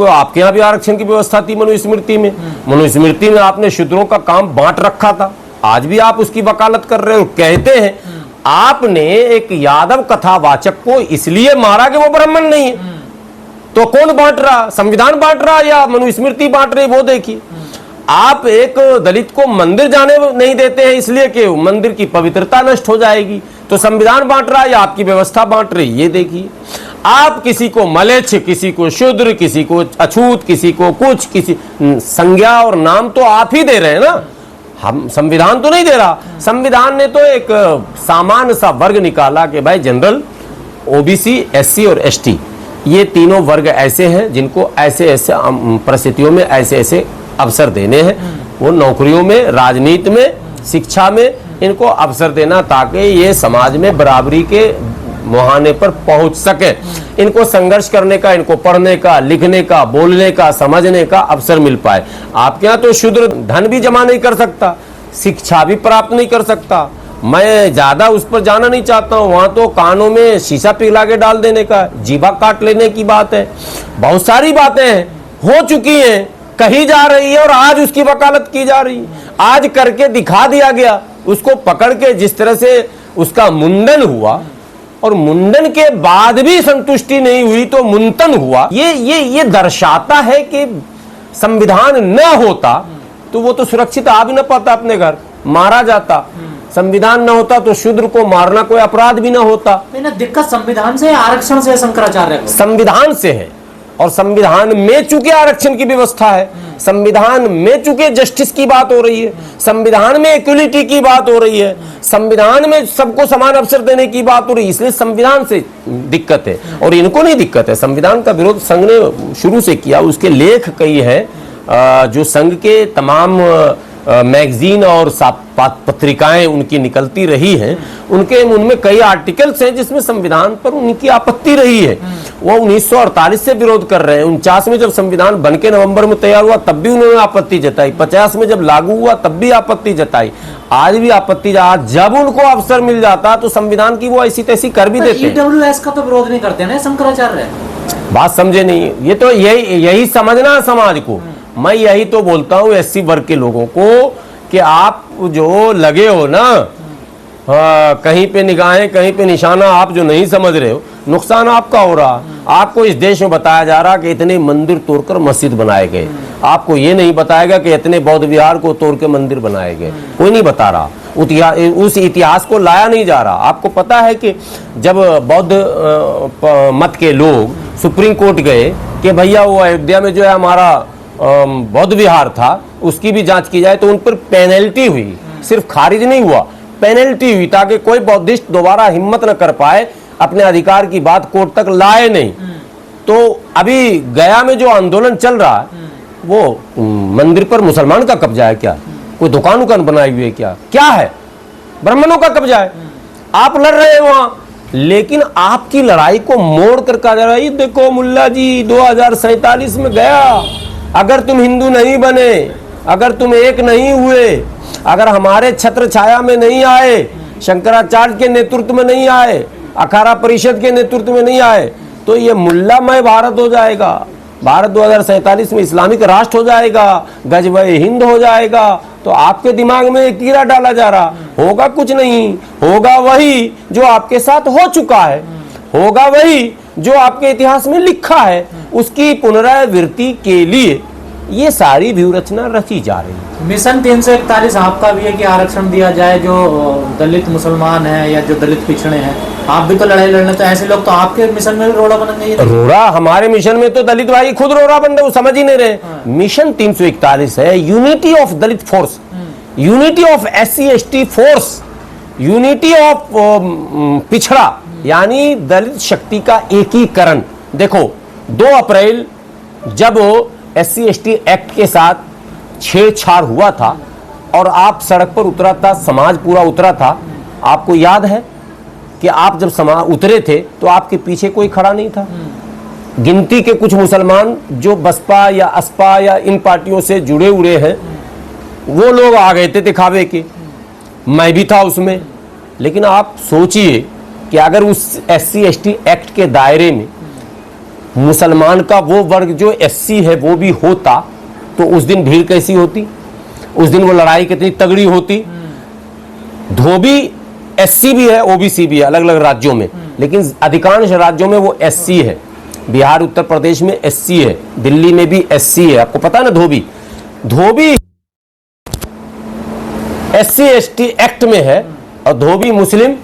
तो आपके यहाँ भी आरक्षण की व्यवस्था थी मनुस्मृति में। मनुस्मृति में आपने शूद्रों का काम बांट रखा था, आज भी आप उसकी वकालत कर रहे हो। कहते हैं आपने एक यादव कथावाचक को इसलिए मारा कि वो ब्राह्मण नहीं है। तो कौन बांट रहा, संविधान बांट रहा या मनुस्मृति बांट रही, वो देखिए। आप एक दलित को मंदिर जाने नहीं देते हैं इसलिए कि मंदिर की पवित्रता नष्ट हो जाएगी, तो संविधान बांट रहा है या आपकी व्यवस्था बांट रही, ये देखिए। आप किसी को मलेच्छ, किसी को शूद्र, किसी को अछूत, किसी को कुछ, किसी संज्ञा और नाम तो आप ही दे रहे हैं ना, हम संविधान तो नहीं दे रहा। संविधान ने तो एक सामान्य सा वर्ग निकाला कि भाई जनरल, ओबीसी, एससी और एसटी, ये तीनों वर्ग ऐसे हैं जिनको ऐसे ऐसे परिस्थितियों में ऐसे ऐसे अवसर देने हैं। वो नौकरियों में, राजनीति में, शिक्षा में इनको अवसर देना ताकि ये समाज में बराबरी के मुहाने पर पहुंच सके, इनको संघर्ष करने का, इनको पढ़ने का, लिखने का, बोलने का, समझने का अवसर मिल पाए। आपके यहाँ तो शूद्र धन भी जमा नहीं कर सकता, शिक्षा भी प्राप्त नहीं कर सकता। मैं ज्यादा उस पर जाना नहीं चाहता हूँ। वहां तो कानों में शीशा पिघला के डाल देने का, जीभा काट लेने की बात है। बहुत सारी बातें हो चुकी हैं, कही जा रही है और आज उसकी वकालत की जा रही है। आज करके दिखा दिया गया, उसको पकड़ के जिस तरह से उसका मुंडन हुआ और मुंडन के बाद भी संतुष्टि नहीं हुई तो मुंतन हुआ। ये दर्शाता है कि संविधान न होता तो वो तो सुरक्षित आ भी न पाता, अपने घर मारा जाता। संविधान न होता तो शूद्र को मारना कोई अपराध भी न होता। दिक्कत संविधान से, आरक्षण से, शंकराचार्य संविधान से है। और संविधान में चूंकि आरक्षण की व्यवस्था है, संविधान में चूंकि जस्टिस की बात हो रही है, संविधान में इक्वलिटी की बात हो रही है, संविधान में सबको समान अवसर देने की बात हो रही है, इसलिए संविधान से दिक्कत है। और इनको नहीं दिक्कत है। संविधान का विरोध संघ ने शुरू से किया, उसके लेख कई है जो संघ के तमाम मैगजीन और पत्रिकाएं उनकी निकलती रही हैं, उनमें कई आर्टिकल्स हैं जिसमें संविधान पर उनकी आपत्ति रही है। वो 1948 से विरोध कर रहे हैं। 49 में जब संविधान बनके नवंबर में तैयार हुआ तब भी उन्होंने आपत्ति जताई, 50 में जब लागू हुआ तब भी आपत्ति जताई, आज भी आपत्ति। जब उनको अवसर मिल जाता तो संविधान की वो ऐसी तैसी कर भी देते। ईडब्ल्यूएस का तो विरोध नहीं करते ना शंकराचार्य, बात समझे नहीं। ये तो यही समझना है समाज को। मैं यही तो बोलता हूँ एससी वर्ग के लोगों को कि आप जो लगे हो ना, कहीं पे निगाहें, कहीं पे निशाना, आप जो नहीं समझ रहे हो, नुकसान आपका हो रहा। आपको इस देश में बताया जा रहा कि इतने मंदिर तोड़कर मस्जिद बनाए गए, आपको ये नहीं बताएगा कि इतने बौद्ध विहार को तोड़ के मंदिर बनाए गए, कोई नहीं बता रहा। उस इतिहास को लाया नहीं जा रहा। आपको पता है कि जब बौद्ध मत के लोग सुप्रीम कोर्ट गए कि भैया वो अयोध्या में जो है हमारा बौद्ध विहार था उसकी भी जांच की जाए, तो उन पर पेनल्टी हुई, सिर्फ खारिज नहीं हुआ, पेनल्टी हुई ताकि कोई बौद्धिस्ट दोबारा हिम्मत न कर पाए, अपने अधिकार की बात कोर्ट तक लाए नहीं। तो अभी गया में जो आंदोलन चल रहा है वो मंदिर पर मुसलमान का कब्जा है क्या? कोई दुकान बनाई हुई है क्या है? ब्राह्मणों का कब्जा है। आप लड़ रहे हैं वहां, लेकिन आपकी लड़ाई को मोड़ कर कहा जा रहा है देखो मुल्ला जी 2047 में गया, अगर तुम हिंदू नहीं बने, अगर तुम एक नहीं हुए, अगर हमारे छत्र छाया में नहीं आए, शंकराचार्य के नेतृत्व में नहीं आए, अखाड़ा परिषद के नेतृत्व में नहीं आए, तो ये मुल्लामय भारत हो जाएगा। भारत 2047 में इस्लामिक राष्ट्र हो जाएगा, गजबे हिंद हो जाएगा। तो आपके दिमाग में एक कीड़ा डाला जा रहा। होगा कुछ नहीं, होगा वही जो आपके साथ हो चुका है, होगा वही जो आपके इतिहास में लिखा है। उसकी पुनरावृत्ति के लिए ये सारी व्यूहरचना रची जा रही है। मिशन 341 आपका भी है कि आरक्षण दिया जाए जो दलित मुसलमान है या जो दलित पिछड़े हैं। आप भी तो लड़ाई लड़ने, तो ऐसे लोग तो आपके मिशन में भी रोड़ा बनेंगे। रोड़ा हमारे मिशन में तो दलित भाई खुद रोड़ा बन रहे, वो समझ ही नहीं रहे। मिशन 341 है unity of Dalit force, unity of SC ST force, unity of पिछड़ा, यानी दलित शक्ति का एकीकरण। देखो 2 अप्रैल जब SC ST एक्ट के साथ छेड़छाड़ हुआ था और आप सड़क पर उतरा था, समाज पूरा उतरा था, आपको याद है कि आप जब समाज उतरे थे तो आपके पीछे कोई खड़ा नहीं था। गिनती के कुछ मुसलमान जो बसपा या असपा या इन पार्टियों से जुड़े हुए हैं वो लोग आ गए थे दिखावे के, मैं भी था उसमें। लेकिन आप सोचिए कि अगर उस SC ST एक्ट के दायरे में मुसलमान का वो वर्ग जो एससी है वो भी होता तो उस दिन भीड़ कैसी होती, उस दिन वो लड़ाई कितनी तगड़ी होती। धोबी एससी भी है, ओबीसी भी है अलग अलग राज्यों में, लेकिन अधिकांश राज्यों में वो एससी है। बिहार उत्तर प्रदेश में एससी है, दिल्ली में भी एससी है, आपको पता है ना। धोबी एससी एसटी एक्ट में है और धोबी मुस्लिम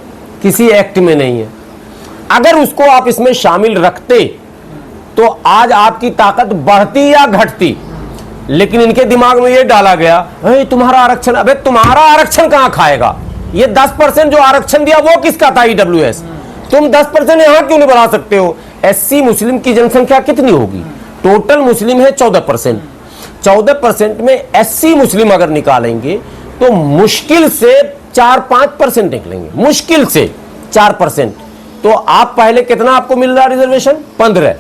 किसी एक्ट में नहीं है। अगर उसको आप इसमें शामिल रखते तो आज आपकी ताकत बढ़ती या घटती, लेकिन इनके दिमाग में यह डाला गया तुम्हारा आरक्षण, अबे तुम्हारा आरक्षण कहां खाएगा? ये 10% जो आरक्षण दिया वो किसका था? ईडब्ल्यूएस। तुम 10% यहां क्यों नहीं बढ़ा सकते हो? एससी मुस्लिम की जनसंख्या कितनी होगी? टोटल मुस्लिम है 14%। 14% में एससी मुस्लिम अगर निकालेंगे तो मुश्किल से 4-5% निकलेंगे, मुश्किल से 4%। तो आप पहले कितना आपको मिल रहा रिजर्वेशन? 15।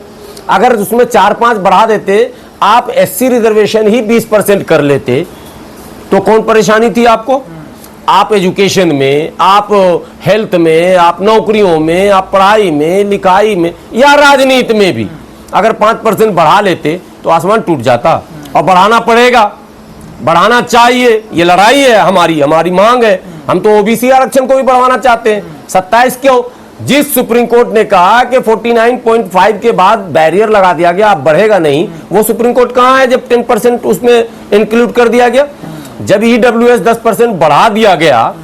अगर उसमें 4-5 बढ़ा देते, आप एससी रिजर्वेशन ही 20% कर लेते तो कौन परेशानी थी आपको? आप एजुकेशन में, आप हेल्थ में, आप नौकरियों में, आप पढ़ाई में, लिखाई में या राजनीति में भी अगर 5% बढ़ा लेते तो आसमान टूट जाता। और बढ़ाना पड़ेगा, बढ़ाना चाहिए, ये लड़ाई है हमारी मांग है। हम तो ओबीसी आरक्षण को भी बढ़ाना चाहते हैं। 27 क्यों? जिस सुप्रीम कोर्ट ने कहा कि 49.5 के बाद बैरियर लगा दिया गया, अब बढ़ेगा नहीं, वो सुप्रीम कोर्ट कहां है जब 10% उसमें इंक्लूड कर दिया गया? जब ईडब्ल्यूएस 10% बढ़ा दिया गया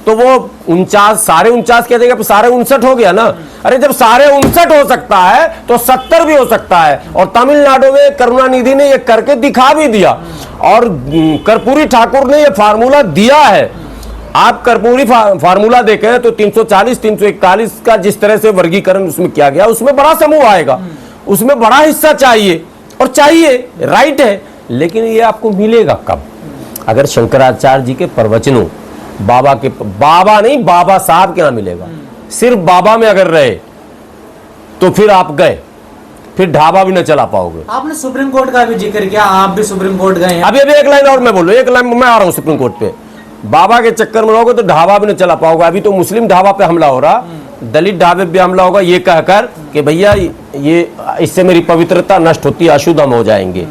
तो वो 49 सारे 49 कह देगा, सारे 59 हो गया ना। अरे जब सारे 59 हो सकता है तो 70 भी हो सकता है। और तमिलनाडु में करुणानिधि ने ये करके दिखा भी दिया और कर्पूरी ठाकुर ने ये फार्मूला दिया है। आप कर्पूरी फार्मूला देखें तो 340 341 का जिस तरह से वर्गीकरण उसमें किया गया, उसमें बड़ा समूह आएगा, उसमें बड़ा हिस्सा चाहिए और चाहिए, राइट है। लेकिन ये आपको मिलेगा कब? अगर शंकराचार्य जी के प्रवचनों, बाबा नहीं बाबा साहब के यहां मिलेगा। सिर्फ बाबा में अगर रहे तो फिर आप गए, फिर ढाबा भी न चला पाओगे। आपने सुप्रीम कोर्ट का भी जिक्र किया, आप भी सुप्रीम कोर्ट गए हैं। अभी एक लाइन और मैं बोलूं, एक लाइन मैं आ रहा हूं सुप्रीम कोर्ट पे। बाबा के चक्कर में रहोगे तो ढाबा भी न चला पाओगे। अभी तो मुस्लिम ढाबा पे हमला हो रहा, दलित ढाबे पे हमला होगा, ये कहकर कि भैया ये इससे मेरी पवित्रता नष्ट होती है, अशुद्ध हम हो जाएंगे।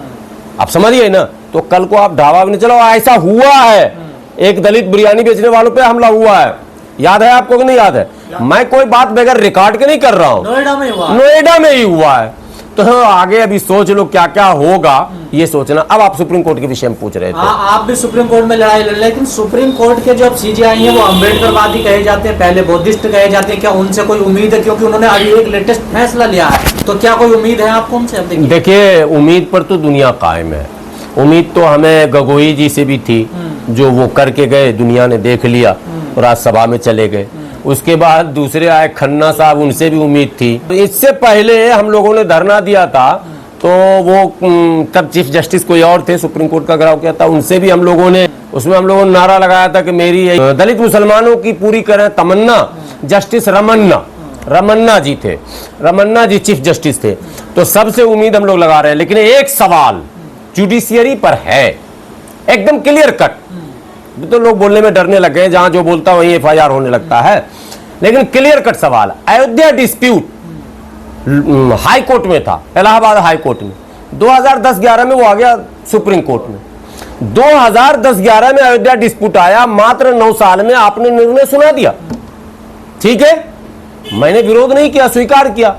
आप समझिए ना। तो कल को आप ढाबा भी नहीं चलाओ। ऐसा हुआ है, एक दलित बिरयानी बेचने वालों पे हमला हुआ है, याद है आपको कि नहीं याद है? मैं कोई बात बगैर रिकॉर्ड के नहीं कर रहा हूं, नोएडा में ही हुआ है। तो आगे अभी सोच लो क्या क्या होगा, ये सोचना। अब आप सुप्रीम कोर्ट के विषय में पूछ रहे थे। आप भी सुप्रीम कोर्ट में लड़ाई लड़, लेकिन सुप्रीम कोर्ट के जो सीजेआई हैं वो अम्बेडकरवादी कहे जाते हैं, पहले बौद्धिस्ट कहे जाते हैं। क्या उनसे कोई उम्मीद है? क्योंकि उन्होंने अभी एक लेटेस्ट फैसला लिया है, तो क्या कोई उम्मीद है आपको उनसे? देखिए, उम्मीद पर तो दुनिया कायम है। उम्मीद तो हमें गगोई जी से भी थी, जो वो करके गए, दुनिया ने देख लिया, राज्यसभा में चले गए। उसके बाद दूसरे आए खन्ना साहब, उनसे भी उम्मीद थी। इससे पहले हम लोगों ने धरना दिया था, तो वो तब चीफ जस्टिस कोई और थे, सुप्रीम कोर्ट का घेराव किया था, उनसे भी हम लोगों ने नारा लगाया था कि मेरी दलित मुसलमानों की पूरी करें तमन्ना। जस्टिस रमन्ना जी थे, रमन्ना जी चीफ जस्टिस थे। तो सबसे उम्मीद हम लोग लगा रहे हैं। लेकिन एक सवाल जुडिशियरी पर है, एकदम क्लियर कट। तो लोग बोलने में डरने लग गए, जहां जो बोलता वहीं एफआईआर होने लगता है। लेकिन क्लियर कट सवाल, अयोध्या डिस्प्यूट हाई कोर्ट में था, इलाहाबाद हाई कोर्ट में। 2010-11 में वो आ गया सुप्रीम कोर्ट में। 2010-11 में अयोध्या डिस्प्यूट आया, मात्र 9 साल में आपने निर्णय सुना दिया। ठीक है, मैंने विरोध नहीं किया, स्वीकार किया।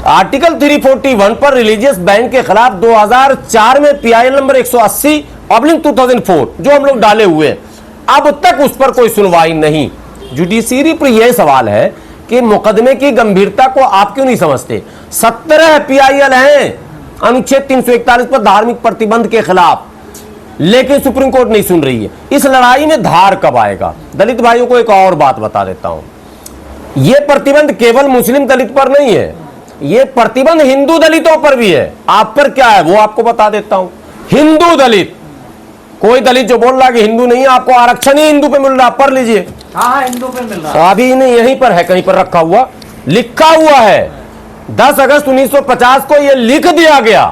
आर्टिकल 341 पर रिलीजियस बैन के खिलाफ 2004 में पीआईएल नंबर 180/2004 जो हम लोग डाले हुए, अब तक उस पर कोई सुनवाई नहीं। जुडिशरी पर यह सवाल है कि मुकदमे की गंभीरता को आप क्यों नहीं समझते? 17 पीआईएल हैं अनुच्छेद 341 पर धार्मिक प्रतिबंध के खिलाफ, लेकिन सुप्रीम कोर्ट नहीं सुन रही है। इस लड़ाई में धार कब आएगा? दलित भाइयों को एक और बात बता देता हूं, यह प्रतिबंध केवल मुस्लिम दलित पर नहीं है, यह प्रतिबंध हिंदू दलितों पर भी है। आप पर क्या है वो आपको बता देता हूं। हिंदू दलित, कोई दलित जो बोल रहा है कि हिंदू नहीं है, आपको आरक्षण ही हिंदू पे मिल रहा है, पढ़ लीजिए। हाँ, हिंदू पे मिल रहा है। अभी नहीं, यहीं पर है, कहीं पर रखा हुआ, लिखा हुआ है। 10 अगस्त 1950 को यह लिख दिया गया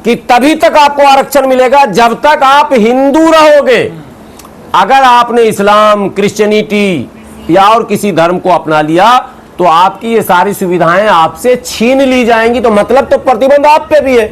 कि तभी तक आपको आरक्षण मिलेगा जब तक आप हिंदू रहोगे। अगर आपने इस्लाम, क्रिश्चियनिटी या और किसी धर्म को अपना लिया तो आपकी ये सारी सुविधाएं आपसे छीन ली जाएंगी। तो मतलब तो प्रतिबंध आप पे भी है,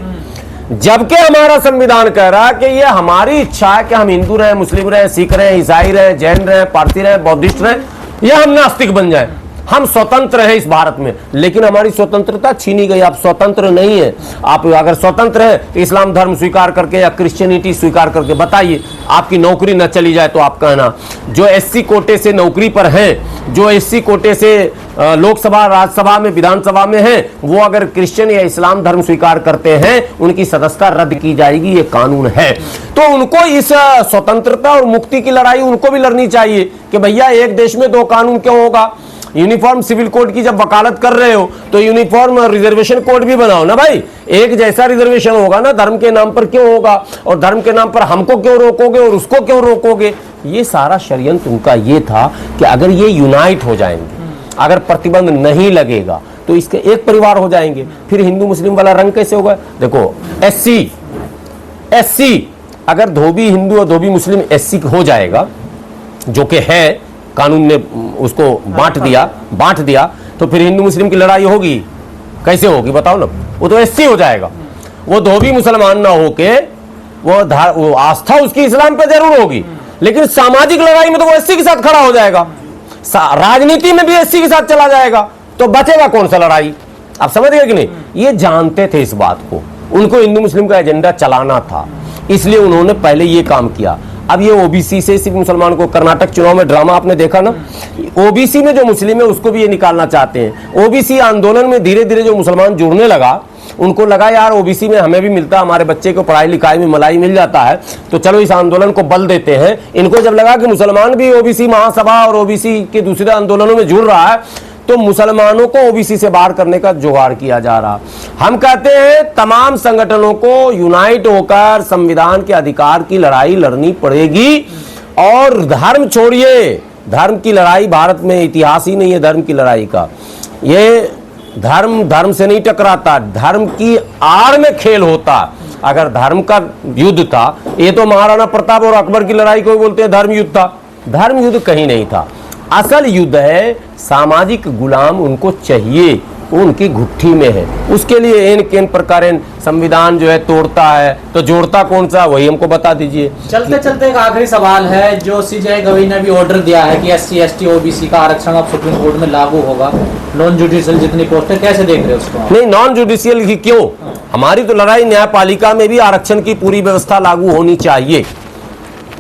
जबकि हमारा संविधान कह रहा है कि ये हमारी इच्छा है कि हम हिंदू रहे, मुस्लिम रहे, सिख रहे, ईसाई रहे, जैन रहे, पारसी रहे, बौद्धिस्ट रहे, या हम नास्तिक बन जाए, हम स्वतंत्र हैं इस भारत में। लेकिन हमारी स्वतंत्रता छीनी गई, आप स्वतंत्र नहीं है। आप अगर स्वतंत्र है तो इस्लाम धर्म स्वीकार करके या क्रिश्चियनिटी स्वीकार करके बताइए, आपकी नौकरी न चली जाए तो आप कहना। जो एससी कोटे से नौकरी पर हैं, जो एससी कोटे से लोकसभा, राज्यसभा में, विधानसभा में हैं, वो अगर क्रिश्चियन या इस्लाम धर्म स्वीकार करते हैं, उनकी सदस्यता रद्द की जाएगी, ये कानून है। तो उनको इस स्वतंत्रता और मुक्ति की लड़ाई उनको भी लड़नी चाहिए कि भैया एक देश में दो कानून क्यों होगा। यूनिफॉर्म सिविल कोड की जब वकालत कर रहे हो तो यूनिफॉर्म रिजर्वेशन कोड भी बनाओ ना भाई, एक जैसा रिजर्वेशन होगा ना। धर्म के नाम पर क्यों होगा, और धर्म के नाम पर हमको क्यों रोकोगे और उसको क्यों रोकोगे। ये सारा षड्यंत्र उनका ये था कि अगर ये यूनाइट हो जाएंगे, अगर प्रतिबंध नहीं लगेगा तो इसके एक परिवार हो जाएंगे। फिर हिंदू मुस्लिम वाला रंग कैसे होगा। देखो एससी अगर धोबी हिंदू और धोबी मुस्लिम एससी हो जाएगा, जो कि है, कानून ने उसको बांट दिया, तो फिर हिंदू मुस्लिम की लड़ाई होगी कैसे होगी बताओ ना। वो तो एससी हो जाएगा, वो धोबी मुसलमान ना होके वो आस्था उसकी इस्लाम पे जरूर होगी, लेकिन सामाजिक लड़ाई में तो वो एससी के साथ खड़ा हो जाएगा, राजनीति में भी एससी के साथ चला जाएगा, तो बचेगा कौन सा लड़ाई। आप समझ गए कि नहीं। ये जानते थे इस बात को, उनको हिंदू मुस्लिम का एजेंडा चलाना था, इसलिए उन्होंने पहले ये काम किया। अब ये ओबीसी से सिर्फ मुसलमान को, कर्नाटक चुनाव में ड्रामा आपने देखा ना, ओबीसी में जो मुस्लिम है उसको भी ये निकालना चाहते हैं। ओबीसी आंदोलन में धीरे धीरे जो मुसलमान जुड़ने लगा, उनको लगा यार ओबीसी में हमें भी मिलता, हमारे बच्चे को पढ़ाई लिखाई में मलाई मिल जाता है, तो चलो इस आंदोलन को बल देते हैं। इनको जब लगा कि मुसलमान भी ओबीसी महासभा और ओबीसी के दूसरे आंदोलनों में जुड़ रहा है, तो मुसलमानों को ओबीसी से बाहर करने का जुगाड़ किया जा रहा। हम कहते हैं तमाम संगठनों को यूनाइट होकर संविधान के अधिकार की लड़ाई लड़नी पड़ेगी। और धर्म छोड़िए, धर्म की लड़ाई भारत में इतिहास ही नहीं है धर्म की लड़ाई का। ये धर्म से नहीं टकराता, धर्म की आड़ में खेल होता। अगर धर्म का युद्ध था, ये तो महाराणा प्रताप और अकबर की लड़ाई को बोलते हैं धर्म युद्ध था। धर्म युद्ध कहीं नहीं था, असल युद्ध है सामाजिक गुलाम उनको चाहिए, वो उनकी घुट्टी में है। उसके लिए इन किन प्रकार संविधान जो है तोड़ता है, तो जोड़ता कौन सा, वही हमको बता दीजिए। चलते चलते एक आखिरी सवाल है, जो सीजेआई गवई ने भी ऑर्डर दिया है कि एससी एसटी ओबीसी का आरक्षण अब सुप्रीम कोर्ट में लागू होगा, नॉन जुडिशियल जितनी पोस्ट है, कैसे देख रहे हो उसको। नहीं, नॉन जुडिशियल ही क्यों, हमारी तो लड़ाई न्यायपालिका में भी आरक्षण की पूरी व्यवस्था लागू होनी चाहिए,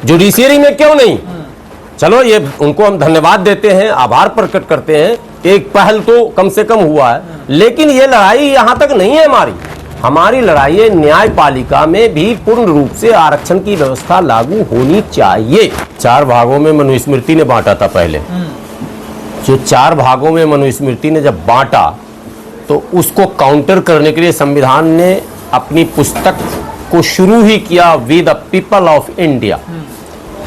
जुडिशियरी में क्यों नहीं। चलो ये उनको हम धन्यवाद देते हैं, आभार प्रकट करते हैं, एक पहल तो कम से कम हुआ है। लेकिन ये लड़ाई यहां तक नहीं है हमारी लड़ाई है न्यायपालिका में भी पूर्ण रूप से आरक्षण की व्यवस्था लागू होनी चाहिए। 4 भागों में मनुस्मृति ने बांटा था पहले, जो 4 भागों में मनुस्मृति ने जब बांटा, तो उसको काउंटर करने के लिए संविधान ने अपनी पुस्तक को शुरू ही किया, we the people of India,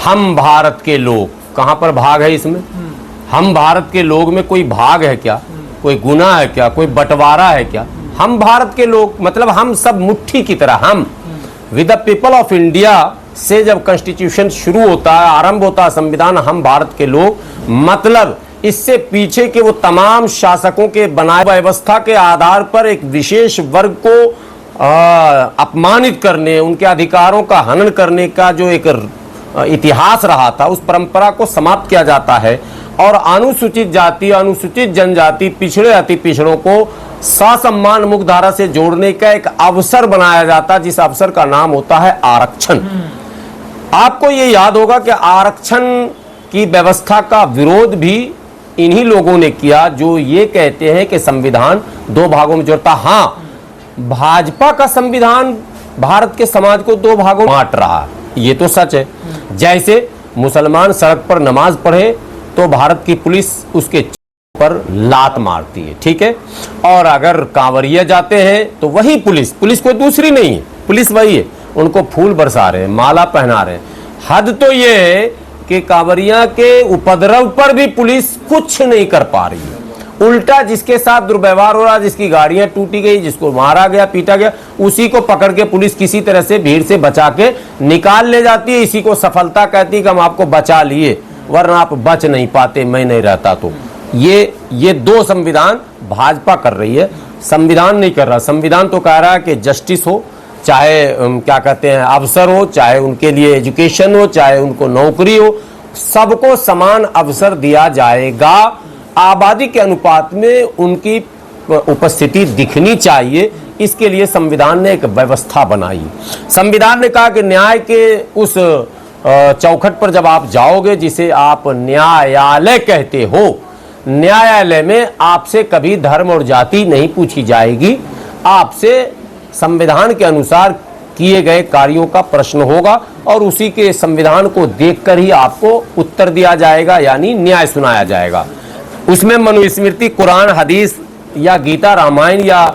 हम भारत के लोग। कहां पर भाग है इसमें, हम भारत के लोग में कोई भाग है क्या, कोई गुना है क्या, कोई बंटवारा है क्या। हम भारत के लोग मतलब हम सब मुट्ठी की तरह, हम with the people of India से जब कॉन्स्टिट्यूशन शुरू होता है, आरंभ होता है संविधान, हम भारत के लोग, मतलब इससे पीछे के वो तमाम शासकों के बनाए व्यवस्था के आधार पर एक विशेष वर्ग को अपमानित करने, उनके अधिकारों का हनन करने का जो एक इतिहास रहा था, उस परंपरा को समाप्त किया जाता है। और अनुसूचित जाति, अनुसूचित जनजाति, पिछड़े अति पिछड़ों को ससम्मान मुक्त धारा से जोड़ने का एक अवसर बनाया जाता, जिस अवसर का नाम होता है आरक्षण। आपको ये याद होगा कि आरक्षण की व्यवस्था का विरोध भी इन्हीं लोगों ने किया जो ये कहते हैं कि संविधान 2 भागों में जोड़ता। हाँ, भाजपा का संविधान भारत के समाज को 2 भागों में बांट रहा है, ये तो सच है। जैसे मुसलमान सड़क पर नमाज पढ़े तो भारत की पुलिस उसके पर लात मारती है, ठीक है। और अगर कांवरिया जाते हैं तो वही पुलिस कोई दूसरी नहीं है, पुलिस वही है, उनको फूल बरसा रहे हैं, माला पहना रहे हैं। हद तो ये है कि कांवरिया के उपद्रव पर भी पुलिस कुछ नहीं कर पा रही है। उल्टा जिसके साथ दुर्व्यवहार हो रहा, जिसकी गाड़ियां टूटी गई, जिसको मारा गया, पीटा गया, उसी को पकड़ के पुलिस किसी तरह से भीड़ से बचा के निकाल ले जाती है। इसी को सफलता कहती है कि हम आपको बचा लिए, वरना आप बच नहीं पाते, मैं नहीं रहता तो। ये दो संविधान भाजपा कर रही है, संविधान नहीं कर रहा। संविधान तो कह रहा है कि जस्टिस हो, चाहे क्या कहते हैं अवसर हो, चाहे उनके लिए एजुकेशन हो, चाहे उनको नौकरी हो, सबको समान अवसर दिया जाएगा। आबादी के अनुपात में उनकी उपस्थिति दिखनी चाहिए, इसके लिए संविधान ने एक व्यवस्था बनाई। संविधान ने कहा कि न्याय के उस चौखट पर जब आप जाओगे जिसे आप न्यायालय कहते हो, न्यायालय में आपसे कभी धर्म और जाति नहीं पूछी जाएगी, आपसे संविधान के अनुसार किए गए कार्यों का प्रश्न होगा और उसी के संविधान को देखकर ही आपको उत्तर दिया जाएगा, यानी न्याय सुनाया जाएगा। उसमें मनुस्मृति, कुरान, हदीस या गीता, रामायण या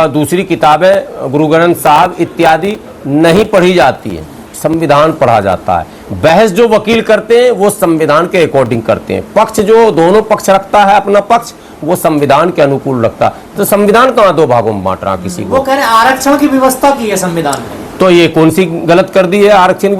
दूसरी किताबें, गुरु ग्रंथ साहब इत्यादि नहीं पढ़ी जाती है, संविधान पढ़ा जाता है। बहस जो वकील करते हैं वो संविधान के अकॉर्डिंग करते हैं, पक्ष जो दोनों पक्ष रखता है अपना पक्ष वो संविधान के अनुकूल रखता है। तो संविधान कहाँ दो भागों में बांट रहा किसी को? वो कह रहे हैं आरक्षण की व्यवस्था की है संविधान में। तो ये कौन सी गलत कर दी है आरक्षण?